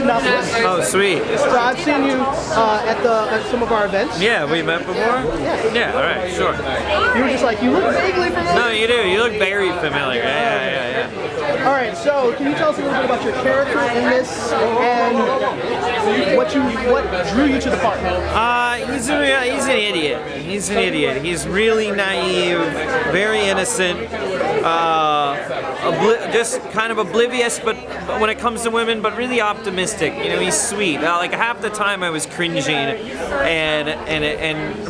Indianapolis. Oh, sweet. So I've seen you at some of our events. Yeah, we met before? Yeah, all right, sure. You were just like, you look vaguely familiar. No, you do. You look very familiar. Yeah. All right, so can you tell us a little bit about your character in this and what drew you to the part? He's an idiot. He's an idiot. He's really naive, very innocent, just kind of oblivious, but when it comes to women, but really optimistic. You know, he's sweet. Like half the time I was cringing and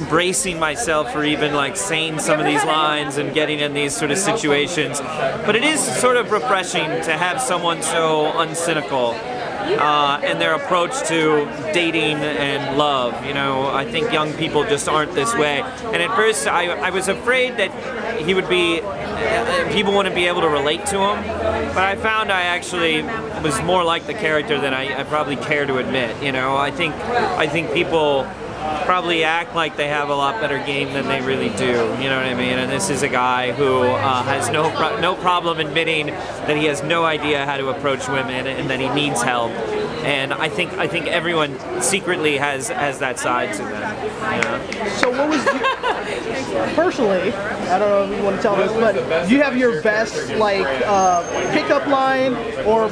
bracing myself for even like saying some of these lines and getting in these sort of situations. But it is sort of refreshing to have someone so uncynical. And their approach to dating and love. You know, I think young people just aren't this way. And at first I was afraid that he would be, people wouldn't be able to relate to him, but I found I actually was more like the character than I probably care to admit. You know, I think people probably act like they have a lot better game than they really do. You know what I mean? And this is a guy who has no problem admitting that he has no idea how to approach women and that he needs help. And I think everyone secretly has that side to them. You know? So what was personally, I don't know if you want to tell us, but do you have your best like pickup line or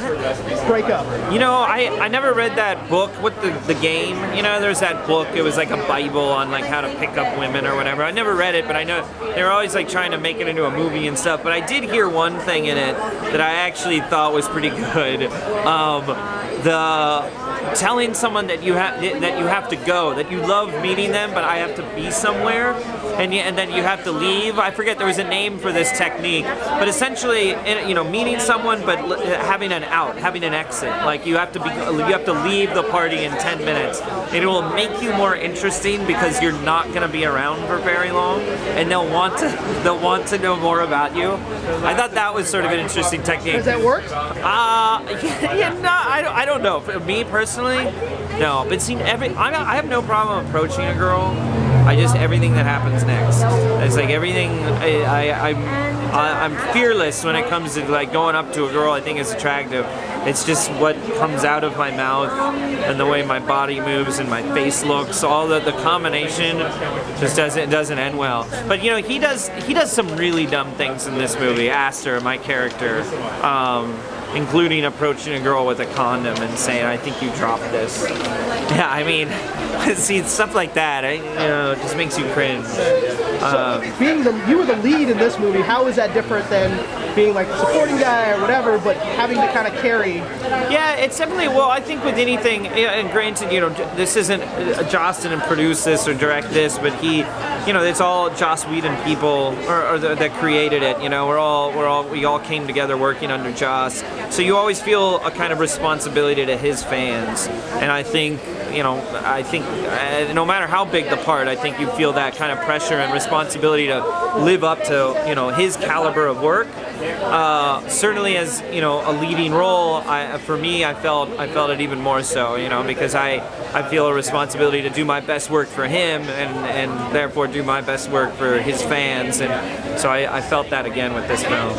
breakup? You know, I never read that book with the game. You know, there's that book. It was like a Bible on like how to pick up women or whatever. I never read it, but I know they were always like trying to make it into a movie and stuff. But I did hear one thing in it that I actually thought was pretty good. The telling someone that you have to go, that you love meeting them, but I have to be somewhere, and then you have to leave. I forget, there was a name for this technique, but essentially, you know, meeting someone but having an out, having an exit. Like you have to leave the party in 10 minutes. It will make you more interesting because you're not going to be around for very long, and they'll want to know more about you. I thought that was sort of an interesting technique. Does that work? Yeah, no, I don't know. For me personally, no. But see, I have no problem approaching a girl. Everything that happens next. It's like everything. I'm fearless when it comes to like going up to a girl I think is attractive. It's just what comes out of my mouth and the way my body moves and my face looks. All the combination just doesn't end well. But you know, he does some really dumb things in this movie. Astor, my character. Including approaching a girl with a condom and saying, "I think you dropped this." Yeah, I mean, see, stuff like that, you know, it just makes you cringe. So, you were the lead in this movie. How is that different than being like the supporting guy or whatever, but having to kind of carry? Yeah, it's definitely, well, I think with anything, and granted, you know, this isn't Joss didn't produce this or direct this, but he, you know, it's all Joss Whedon people that created it. You know, we all came together working under Joss. So you always feel a kind of responsibility to his fans, and I think, you know, no matter how big the part, I think you feel that kind of pressure and responsibility to live up to, you know, his caliber of work. Certainly, as you know, a leading role, for me, I felt it even more so, you know, because I feel a responsibility to do my best work for him, and therefore do my best work for his fans, and so I felt that again with this film.